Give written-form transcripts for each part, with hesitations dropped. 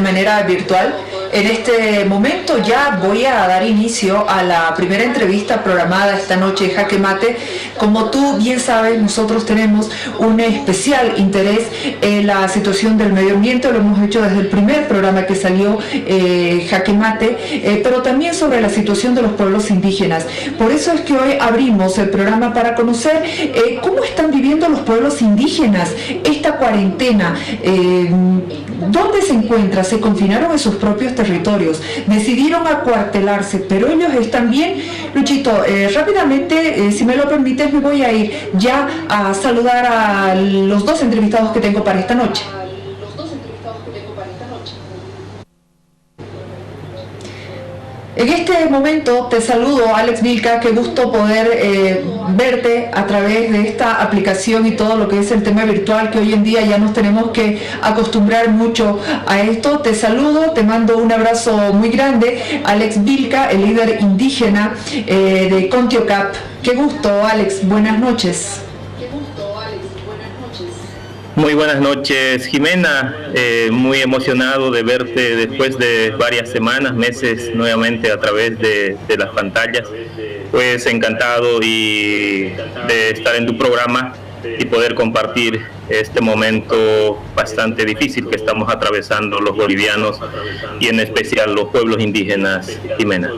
manera virtual. En este momento ya voy a dar inicio a la primera entrevista programada esta noche de Jaque Mate. Como tú bien sabes, nosotros tenemos un especial interés en la situación del medio ambiente, lo hemos hecho desde el primer programa que salió Jaque Mate, pero también sobre la situación de los pueblos indígenas. Por eso es que hoy abrimos el programa para conocer cómo están viviendo los pueblos indígenas esta cuarentena. ¿Dónde se encuentra? Se confinaron en sus propios territorios, decidieron acuartelarse, pero ellos están bien. Luchito, rápidamente, si me lo permites, me voy a ir ya a saludar a los dos entrevistados que tengo para esta noche. En este momento te saludo, Alex Vilca, qué gusto poder verte a través de esta aplicación y todo lo que es el tema virtual, que hoy en día ya nos tenemos que acostumbrar mucho a esto. Te saludo, te mando un abrazo muy grande, Alex Vilca, el líder indígena de Contiocap. Qué gusto, Alex, buenas noches. Muy buenas noches, Jimena. Muy emocionado de verte después de varias semanas, meses, nuevamente a través de las pantallas. Pues encantado de estar en tu programa y poder compartir este momento bastante difícil que estamos atravesando los bolivianos y en especial los pueblos indígenas, Jimena.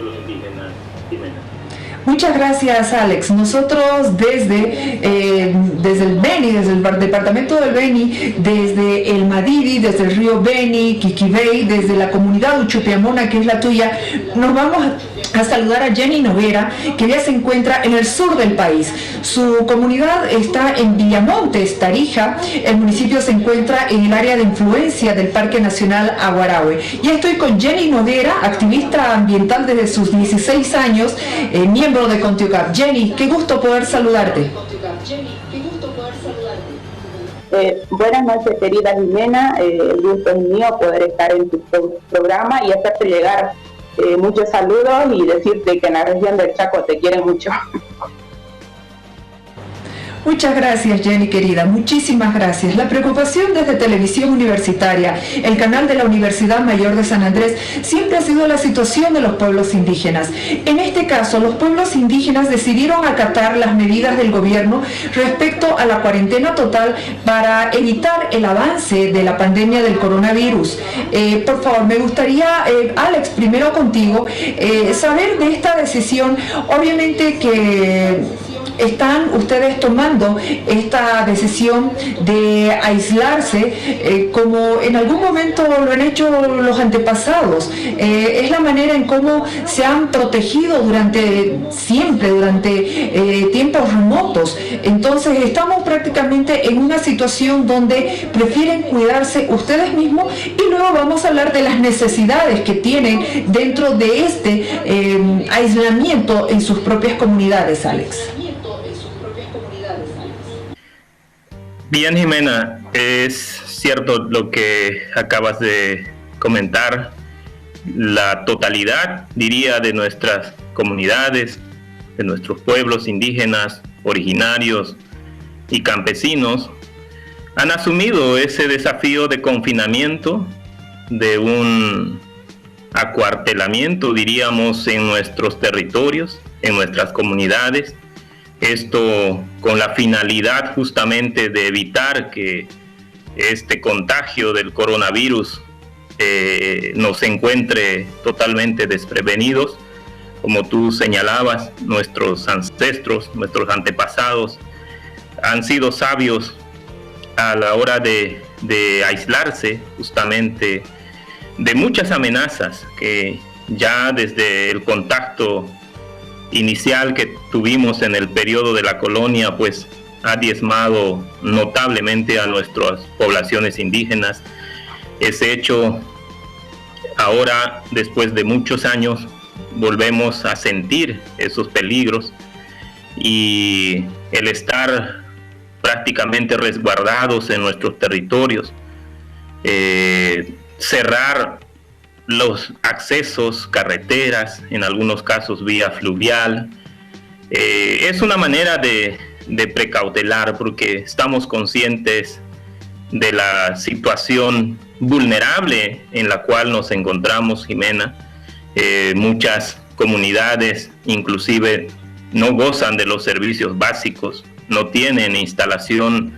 Muchas gracias, Alex. Nosotros desde el Beni, desde el departamento del Beni, desde el Madiri, desde el río Beni, Quiquibey, desde la comunidad Uchupiamona, que es la tuya, nos vamos a saludar a Jenny Noguera, que ya se encuentra en el sur del país. Su comunidad está en Villamontes, Tarija. El municipio se encuentra en el área de influencia del Parque Nacional Aguarahue. Ya estoy con Jenny Noguera, activista ambiental desde sus 16 años, miembro de Contiocap. Jenny, qué gusto poder saludarte. Buenas noches, querida Jimena. El gusto es mío poder estar en tu programa y hacerte llegar muchos saludos y decirte que en la región del Chaco te quieren mucho. Muchas gracias, Jenny, querida. Muchísimas gracias. La preocupación desde Televisión Universitaria, el canal de la Universidad Mayor de San Andrés, siempre ha sido la situación de los pueblos indígenas. En este caso, los pueblos indígenas decidieron acatar las medidas del gobierno respecto a la cuarentena total para evitar el avance de la pandemia del coronavirus. Por favor, me gustaría, Alex, primero contigo, saber de esta decisión. Obviamente que están ustedes tomando esta decisión de aislarse, como en algún momento lo han hecho los antepasados. Es la manera en cómo se han protegido durante tiempos remotos. Entonces estamos prácticamente en una situación donde prefieren cuidarse ustedes mismos, y luego vamos a hablar de las necesidades que tienen dentro de este aislamiento en sus propias comunidades, Alex. Bien, Jimena, es cierto lo que acabas de comentar. La totalidad, diría, de nuestras comunidades, de nuestros pueblos indígenas, originarios y campesinos, han asumido ese desafío de confinamiento, de un acuartelamiento, diríamos, en nuestros territorios, en nuestras comunidades. Esto con la finalidad justamente de evitar que este contagio del coronavirus nos encuentre totalmente desprevenidos. Como tú señalabas, nuestros ancestros, nuestros antepasados han sido sabios a la hora de aislarse justamente de muchas amenazas que ya desde el contacto inicial que tuvimos en el periodo de la colonia, pues ha diezmado notablemente a nuestras poblaciones indígenas. Ese hecho, ahora, después de muchos años, volvemos a sentir esos peligros, y el estar prácticamente resguardados en nuestros territorios, cerrar los accesos, carreteras, en algunos casos vía fluvial, es una manera de precautelar, porque estamos conscientes de la situación vulnerable en la cual nos encontramos, Jimena. Muchas comunidades inclusive no gozan de los servicios básicos, no tienen instalación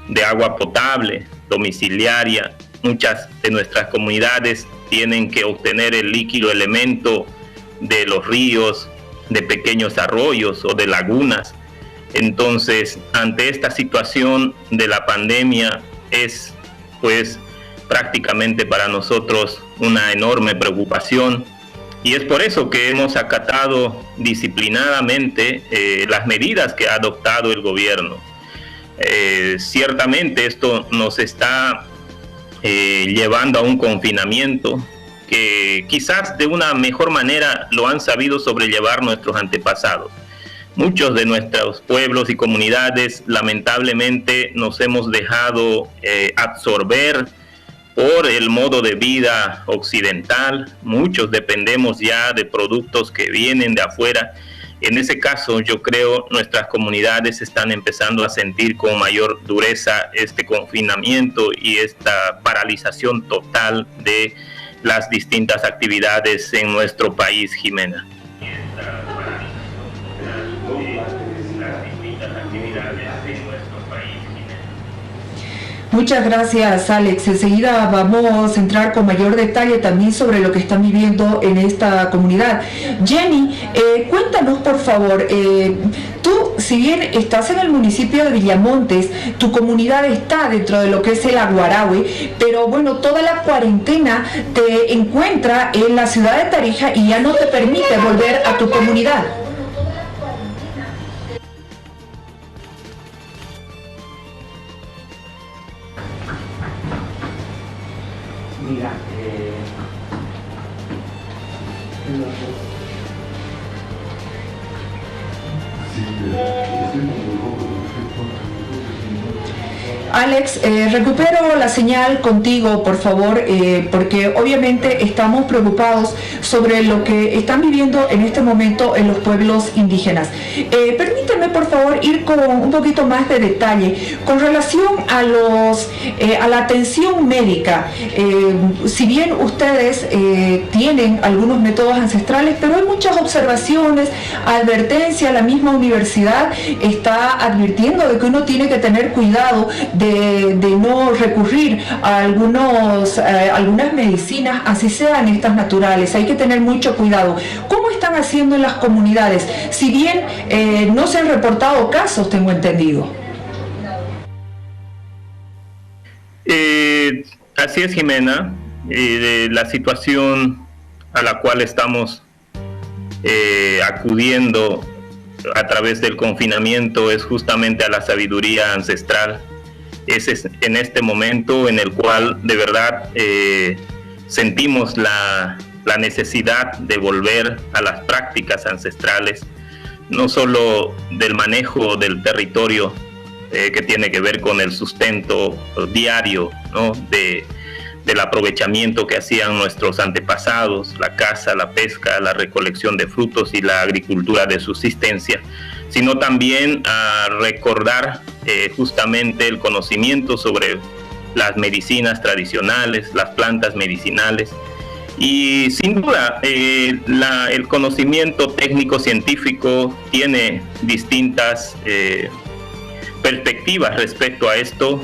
de agua potable, domiciliaria. Muchas de nuestras comunidades tienen que obtener el líquido elemento de los ríos, de pequeños arroyos o de lagunas. Entonces, ante esta situación de la pandemia, es pues prácticamente para nosotros una enorme preocupación, y es por eso que hemos acatado disciplinadamente las medidas que ha adoptado el gobierno. Ciertamente esto nos está llevando a un confinamiento que quizás de una mejor manera lo han sabido sobrellevar nuestros antepasados. Muchos de nuestros pueblos y comunidades lamentablemente nos hemos dejado absorber por el modo de vida occidental. Muchos dependemos ya de productos que vienen de afuera. En ese caso, yo creo nuestras comunidades están empezando a sentir con mayor dureza este confinamiento y esta paralización total de las distintas actividades en nuestro país, Jimena. Muchas gracias, Alex. Enseguida vamos a entrar con mayor detalle también sobre lo que están viviendo en esta comunidad. Jenny, cuéntanos por favor, tú, si bien estás en el municipio de Villamontes, tu comunidad está dentro de lo que es el Aguarahue, pero bueno, toda la cuarentena te encuentra en la ciudad de Tarija y ya no te permite volver a tu comunidad. Mira, Alex, recupero la señal contigo, por favor, porque obviamente estamos preocupados sobre lo que están viviendo en este momento en los pueblos indígenas. Permíteme, por favor, ir con un poquito más de detalle con relación a la atención médica. Si bien ustedes tienen algunos métodos ancestrales, pero hay muchas observaciones, advertencias. La misma universidad está advirtiendo de que uno tiene que tener cuidado de no recurrir a algunas medicinas, así sean estas naturales. Hay que tener mucho cuidado. ¿Cómo están haciendo en las comunidades? Si bien no se han reportado casos, tengo entendido. Así es, Jimena. La situación a la cual estamos acudiendo a través del confinamiento es justamente a la sabiduría ancestral. Es en este momento en el cual de verdad sentimos la necesidad de volver a las prácticas ancestrales, no solo del manejo del territorio que tiene que ver con el sustento diario, ¿no? del aprovechamiento que hacían nuestros antepasados, la caza, la pesca, la recolección de frutos y la agricultura de subsistencia, sino también a recordar justamente el conocimiento sobre las medicinas tradicionales, las plantas medicinales. Y sin duda, el conocimiento técnico-científico tiene distintas perspectivas respecto a esto.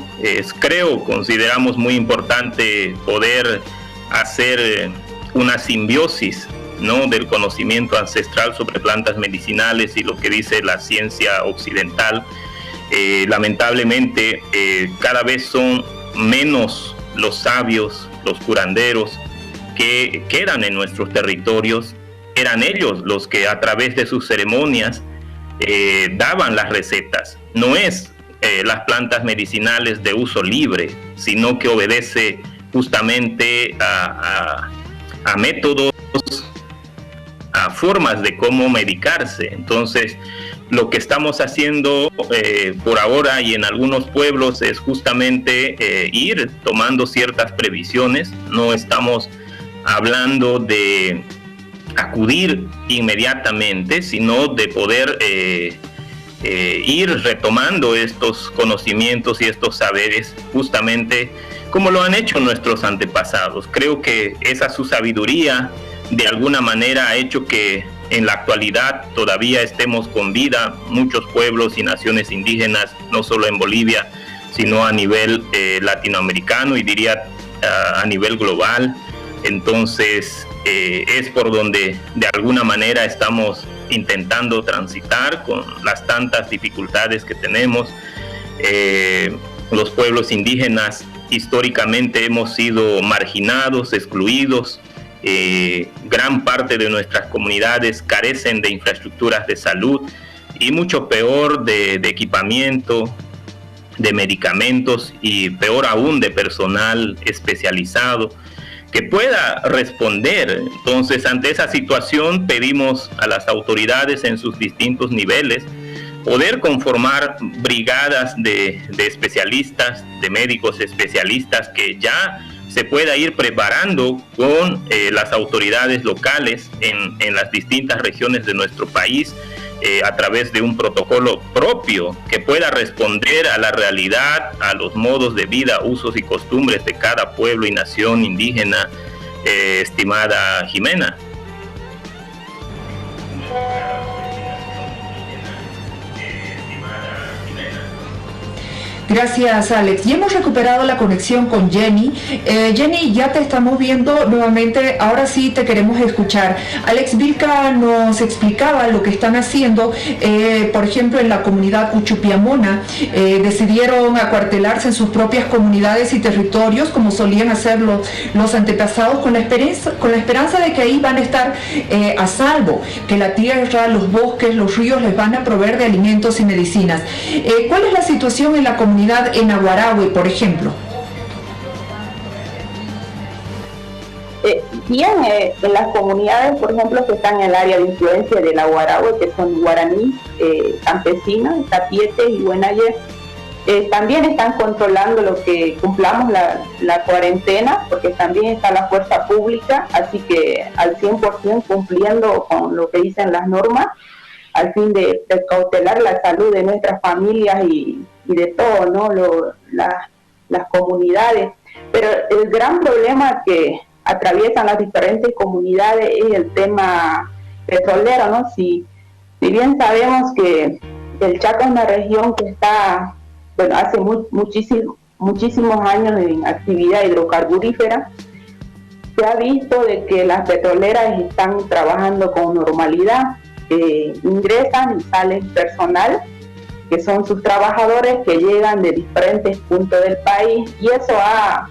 Consideramos muy importante poder hacer una simbiosis, ¿no?, del conocimiento ancestral sobre plantas medicinales y lo que dice la ciencia occidental. Lamentablemente, cada vez son menos los sabios, los curanderos que quedan en nuestros territorios. Eran ellos los que a través de sus ceremonias daban las recetas. No es las plantas medicinales de uso libre, sino que obedece justamente a métodos, a formas de cómo medicarse. Entonces, lo que estamos haciendo por ahora y en algunos pueblos es justamente ir tomando ciertas previsiones. No estamos hablando de acudir inmediatamente, sino de poder ir retomando estos conocimientos y estos saberes justamente como lo han hecho nuestros antepasados. Creo que esa su sabiduría de alguna manera ha hecho que en la actualidad todavía estemos con vida muchos pueblos y naciones indígenas, no solo en Bolivia, sino a nivel latinoamericano y diría a nivel global. Entonces es por donde de alguna manera estamos intentando transitar con las tantas dificultades que tenemos. Los pueblos indígenas históricamente hemos sido marginados, excluidos. Gran parte de nuestras comunidades carecen de infraestructuras de salud y mucho peor de equipamiento, de medicamentos y peor aún de personal especializado que pueda responder. Entonces, ante esa situación pedimos a las autoridades en sus distintos niveles poder conformar brigadas de especialistas, de médicos especialistas que ya se pueda ir preparando con las autoridades locales en las distintas regiones de nuestro país a través de un protocolo propio que pueda responder a la realidad, a los modos de vida, usos y costumbres de cada pueblo y nación indígena, estimada Jimena. Gracias, Alex. Y hemos recuperado la conexión con Jenny. Jenny, ya te estamos viendo nuevamente. Ahora sí te queremos escuchar. Alex Vilca nos explicaba lo que están haciendo, por ejemplo, en la comunidad Uchupiamona. Decidieron acuartelarse en sus propias comunidades y territorios, como solían hacer los antepasados, con la esperanza de que ahí van a estar a salvo, que la tierra, los bosques, los ríos les van a proveer de alimentos y medicinas. ¿Cuál es la situación en la comunidad en Aguarahue, por ejemplo? Bien, en las comunidades, por ejemplo, que están en el área de influencia del Aguarahue, que son guaraní, campesinos, tapietes y buenayer, también están controlando lo que cumplamos la cuarentena, porque también está la fuerza pública, así que al 100% cumpliendo con lo que dicen las normas, al fin de cautelar la salud de nuestras familias y de todo, ¿no? Las comunidades. Pero el gran problema que atraviesan las diferentes comunidades es el tema petrolero, ¿no? Si bien sabemos que el Chaco es una región que está, bueno, hace muchísimos años en actividad hidrocarburífera, se ha visto de que las petroleras están trabajando con normalidad, ingresan y salen personal, que son sus trabajadores que llegan de diferentes puntos del país, y eso ha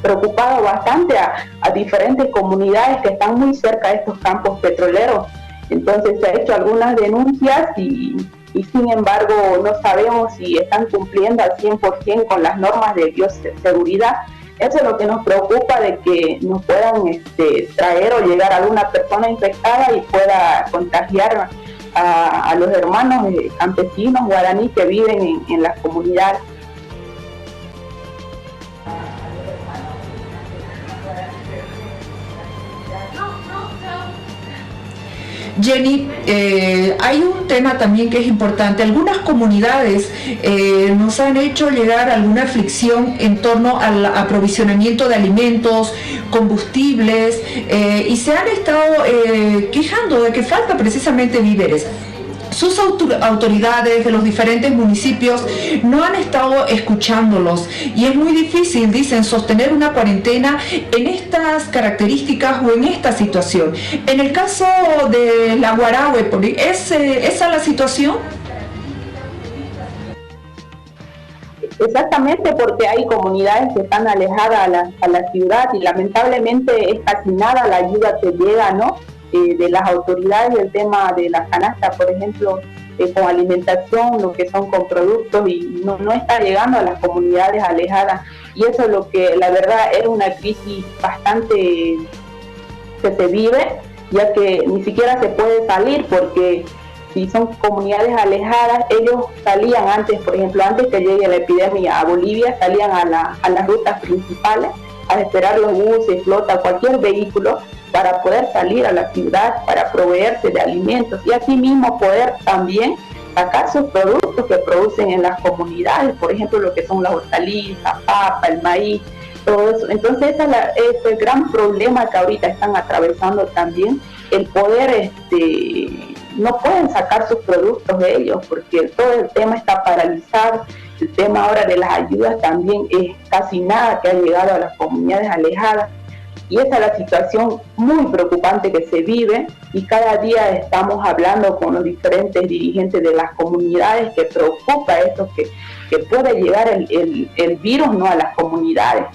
preocupado bastante a diferentes comunidades que están muy cerca de estos campos petroleros. Entonces se ha hecho algunas denuncias y sin embargo no sabemos si están cumpliendo al 100% con las normas de bioseguridad. Eso es lo que nos preocupa, de que nos puedan traer o llegar alguna persona infectada y pueda contagiar a los hermanos campesinos guaraní que viven en las comunidades. Jenny, hay un tema también que es importante. Algunas comunidades nos han hecho llegar alguna aflicción en torno al aprovisionamiento de alimentos, combustibles, y se han estado quejando de que falta precisamente víveres. Sus autoridades de los diferentes municipios no han estado escuchándolos y es muy difícil, dicen, sostener una cuarentena en estas características o en esta situación. En el caso de la Aguarahue, ¿es esa la situación? Exactamente, porque hay comunidades que están alejadas a la ciudad y lamentablemente es casi nada la ayuda que llega, ¿no? De las autoridades, el tema de la canasta, por ejemplo, con alimentación, lo que son con productos, y no está llegando a las comunidades alejadas, y eso es lo que la verdad es una crisis bastante que se vive, ya que ni siquiera se puede salir, porque si son comunidades alejadas, ellos salían antes, por ejemplo, antes que llegue la epidemia a Bolivia, salían a las rutas principales a esperar los buses, flota, cualquier vehículo, para poder salir a la ciudad, para proveerse de alimentos y asimismo poder también sacar sus productos que producen en las comunidades, por ejemplo lo que son las hortalizas, papa, el maíz, todo eso. Entonces ese es el gran problema que ahorita están atravesando también, el poder, no pueden sacar sus productos de ellos porque todo el tema está paralizado. El tema ahora de las ayudas también es casi nada que ha llegado a las comunidades alejadas. Y esa es la situación muy preocupante que se vive y cada día estamos hablando con los diferentes dirigentes de las comunidades que preocupa esto, que puede llegar el virus, ¿no?, a las comunidades.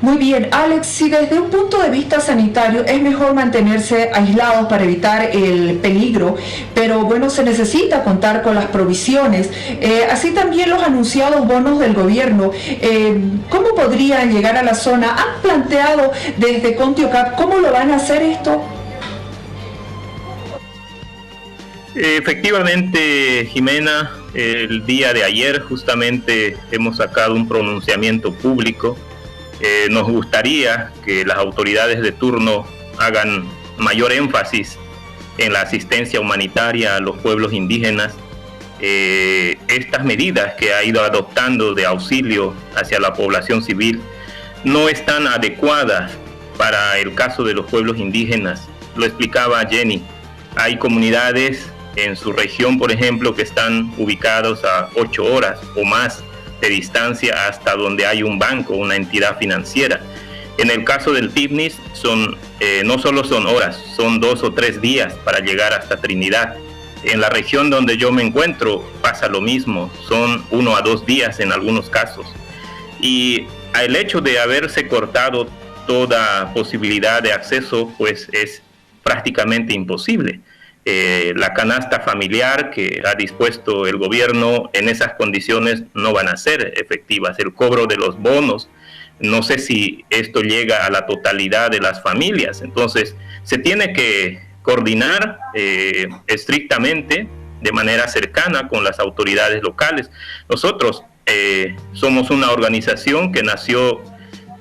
Muy bien, Alex, si desde un punto de vista sanitario es mejor mantenerse aislados para evitar el peligro, pero bueno, se necesita contar con las provisiones, así también los anunciados bonos del gobierno, ¿cómo podrían llegar a la zona? ¿Han planteado desde Contiocap cómo lo van a hacer esto? Efectivamente, Jimena, el día de ayer justamente hemos sacado un pronunciamiento público. Nos gustaría que las autoridades de turno hagan mayor énfasis en la asistencia humanitaria a los pueblos indígenas. Estas medidas que ha ido adoptando de auxilio hacia la población civil no están adecuadas para el caso de los pueblos indígenas. Lo explicaba Jenny, hay comunidades en su región, por ejemplo, que están ubicados a 8 horas o más de distancia hasta donde hay un banco, una entidad financiera. En el caso del TIPNIS no solo son horas, son 2 o 3 días para llegar hasta Trinidad. En la región donde yo me encuentro pasa lo mismo, son 1 a 2 días en algunos casos. Y el hecho de haberse cortado toda posibilidad de acceso, pues es prácticamente imposible. La canasta familiar que ha dispuesto el gobierno en esas condiciones no van a ser efectivas. El cobro de los bonos, no sé si esto llega a la totalidad de las familias. Entonces, se tiene que coordinar estrictamente, de manera cercana con las autoridades locales. Nosotros somos una organización que nació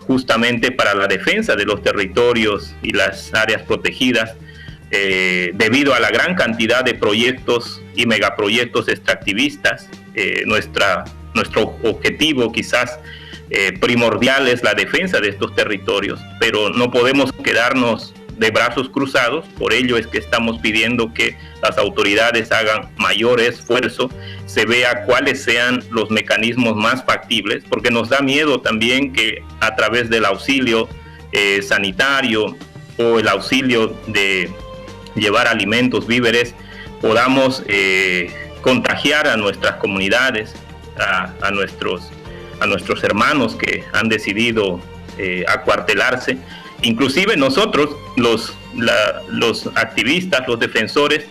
justamente para la defensa de los territorios y las áreas protegidas, debido a la gran cantidad de proyectos y megaproyectos extractivistas. Nuestro objetivo quizás primordial es la defensa de estos territorios, pero no podemos quedarnos de brazos cruzados. Por ello es que estamos pidiendo que las autoridades hagan mayor esfuerzo, se vea cuáles sean los mecanismos más factibles, porque nos da miedo también que a través del auxilio sanitario o el auxilio de llevar alimentos, víveres, podamos contagiar a nuestras comunidades, a nuestros hermanos que han decidido acuartelarse. Inclusive nosotros, los activistas, los defensores,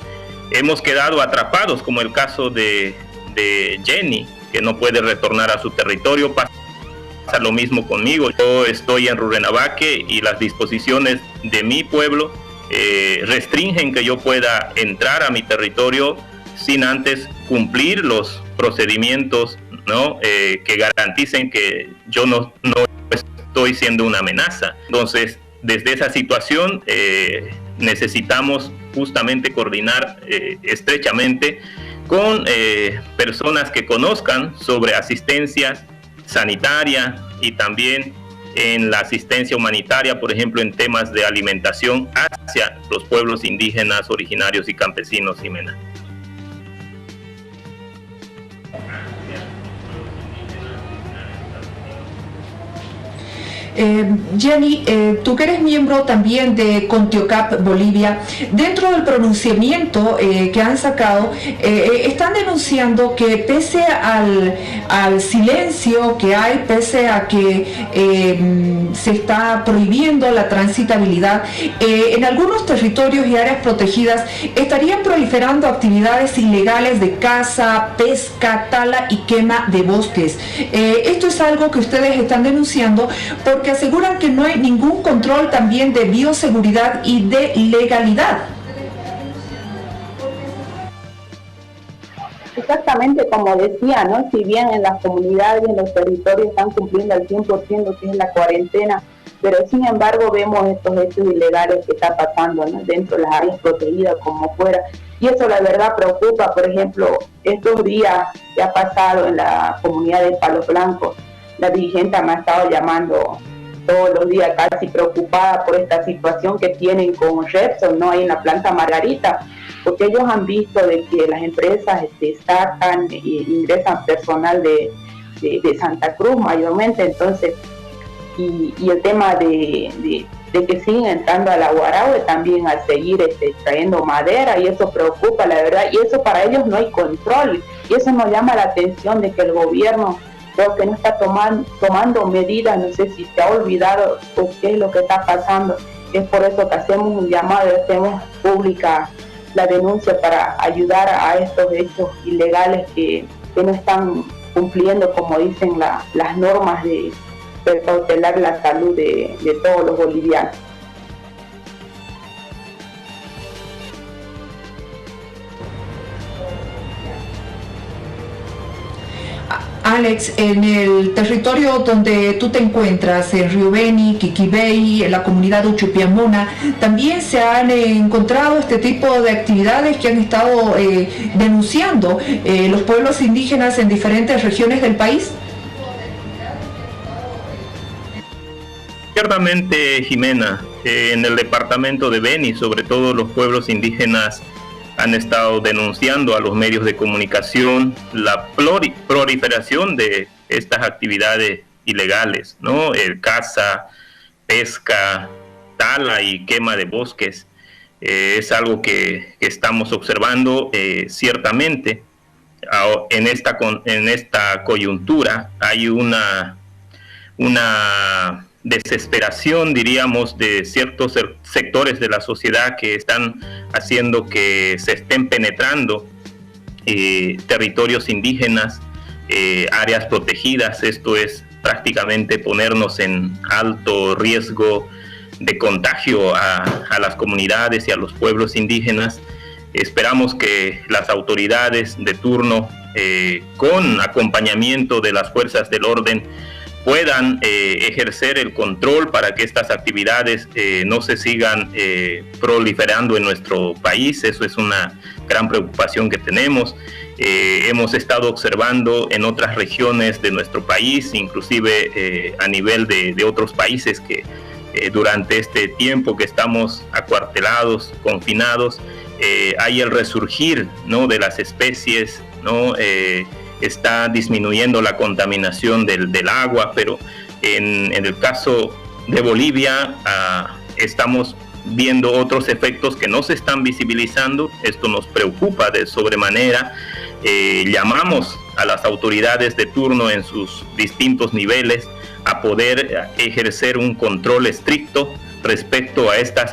hemos quedado atrapados, como el caso de Jenny, que no puede retornar a su territorio. Pasa lo mismo conmigo. Yo estoy en Rurrenabaque y las disposiciones de mi pueblo restringen que yo pueda entrar a mi territorio sin antes cumplir los procedimientos, ¿no? Que garanticen que yo no estoy siendo una amenaza. Entonces, desde esa situación necesitamos justamente coordinar estrechamente con personas que conozcan sobre asistencia sanitaria y también en la asistencia humanitaria, por ejemplo, en temas de alimentación hacia los pueblos indígenas, originarios y campesinos, Jimena. Jenny, tú que eres miembro también de Contiocap Bolivia, dentro del pronunciamiento que han sacado, están denunciando que pese al silencio que hay, pese a que se está prohibiendo la transitabilidad, en algunos territorios y áreas protegidas estarían proliferando actividades ilegales de caza, pesca, tala y quema de bosques. Esto es algo que ustedes están denunciando porque aseguran que no hay ningún control también de bioseguridad y de legalidad. Exactamente como decía, ¿no? Si bien en las comunidades y en los territorios están cumpliendo al 100% lo que es la cuarentena, pero sin embargo vemos estos hechos ilegales que están pasando, ¿no? Dentro de las áreas protegidas como fuera. Y eso la verdad preocupa. Por ejemplo, estos días que ha pasado en la comunidad de Palos Blancos, la dirigente me ha estado llamando todos los días casi preocupada por esta situación que tienen con Repsol, ¿no? Ahí en la planta Margarita, porque ellos han visto de que las empresas sacan e ingresan personal de Santa Cruz mayormente, entonces, y el tema de que siguen entrando a la Guaraue también al seguir trayendo madera, y eso preocupa, la verdad, y eso para ellos no hay control, y eso nos llama la atención de que el gobierno creo que no está tomando medidas, no sé si se ha olvidado o qué es lo que está pasando. Es por eso que hacemos un llamado y hacemos pública la denuncia para ayudar a estos hechos ilegales que no están cumpliendo, como dicen las normas de precautelar la salud de todos los bolivianos. Alex, en el territorio donde tú te encuentras, en Río Beni, Quiquibey, en la comunidad Uchupiamona, ¿también se han encontrado este tipo de actividades que han estado denunciando los pueblos indígenas en diferentes regiones del país? Ciertamente, Jimena, en el departamento de Beni, sobre todo los pueblos indígenas han estado denunciando a los medios de comunicación la proliferación de estas actividades ilegales, ¿no? Caza, pesca, tala y quema de bosques. Es algo que estamos observando ciertamente. En esta coyuntura hay una desesperación, diríamos, de ciertos sectores de la sociedad que están haciendo que se estén penetrando territorios indígenas, áreas protegidas. Esto es prácticamente ponernos en alto riesgo de contagio a las comunidades y a los pueblos indígenas. Esperamos que las autoridades de turno, con acompañamiento de las fuerzas del orden, puedan ejercer el control para que estas actividades no se sigan proliferando en nuestro país. Eso es una gran preocupación que tenemos. Hemos estado observando en otras regiones de nuestro país, inclusive a nivel de otros países, que durante este tiempo que estamos acuartelados, confinados, hay el resurgir, ¿no?, de las especies, ¿no? Está disminuyendo la contaminación del agua, pero en el caso de Bolivia estamos viendo otros efectos que no se están visibilizando. Esto nos preocupa de sobremanera. Llamamos a las autoridades de turno en sus distintos niveles a poder ejercer un control estricto respecto a estas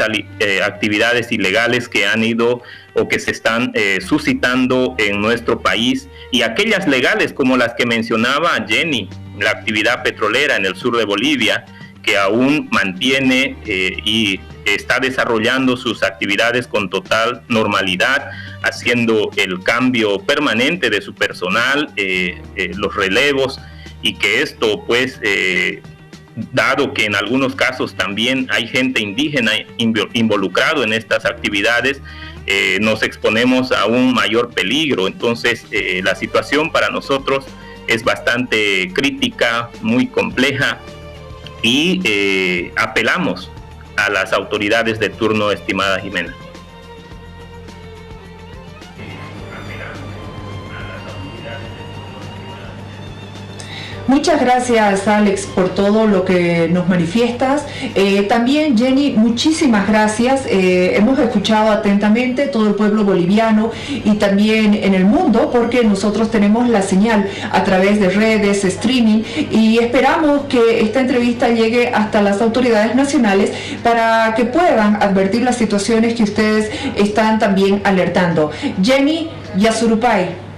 actividades ilegales que han ido o que se están suscitando en nuestro país, y aquellas legales como las que mencionaba Jenny, la actividad petrolera en el sur de Bolivia, que aún mantiene y está desarrollando sus actividades con total normalidad, haciendo el cambio permanente de su personal, los relevos, y que esto pues dado que en algunos casos también hay gente indígena involucrado en estas actividades, nos exponemos a un mayor peligro. Entonces la situación para nosotros es bastante crítica, muy compleja, y apelamos a las autoridades de turno, estimada Jimena. Muchas gracias, Alex, por todo lo que nos manifiestas. También, Jenny, muchísimas gracias. Hemos escuchado atentamente todo el pueblo boliviano y también en el mundo, porque nosotros tenemos la señal a través de redes, streaming, y esperamos que esta entrevista llegue hasta las autoridades nacionales para que puedan advertir las situaciones que ustedes están también alertando. Jenny Yasurupay.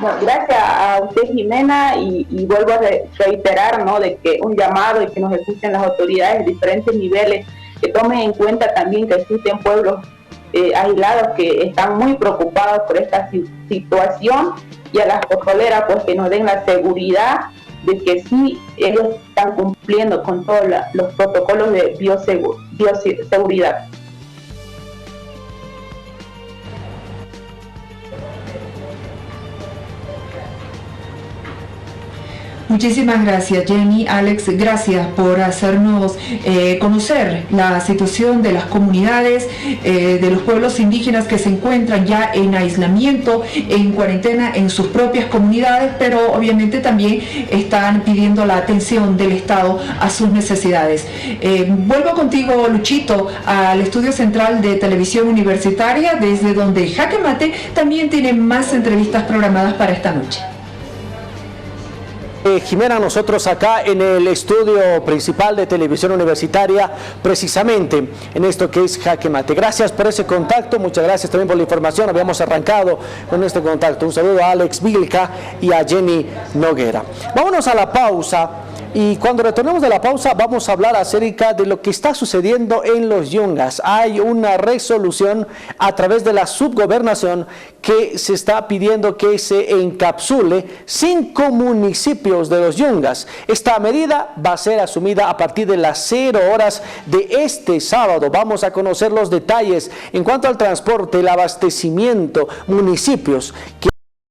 Bueno, gracias a usted, Jimena, y vuelvo a reiterar, ¿no?, de que un llamado y que nos escuchen las autoridades de diferentes niveles, que tomen en cuenta también que existen pueblos aislados que están muy preocupados por esta situación, y a las petroleras pues que nos den la seguridad de que sí ellos están cumpliendo con todos los protocolos de bioseguridad. Muchísimas gracias, Jenny. Alex, gracias por hacernos conocer la situación de las comunidades, de los pueblos indígenas que se encuentran ya en aislamiento, en cuarentena en sus propias comunidades, pero obviamente también están pidiendo la atención del Estado a sus necesidades. Vuelvo contigo, Luchito, al estudio central de Televisión Universitaria, desde donde Jaque Mate también tiene más entrevistas programadas para esta noche. Jimena, nosotros acá en el estudio principal de Televisión Universitaria, precisamente en esto que es Jaque Mate. Gracias por ese contacto, muchas gracias también por la información. Habíamos arrancado con este contacto. Un saludo a Alex Vilca y a Jenny Noguera. Vámonos a la pausa. Y cuando retornemos de la pausa vamos a hablar acerca de lo que está sucediendo en los Yungas. Hay una resolución a través de la subgobernación que se está pidiendo que se encapsule 5 municipios de los Yungas. Esta medida va a ser asumida a partir de las 0 horas de este sábado. Vamos a conocer los detalles en cuanto al transporte, el abastecimiento, municipios que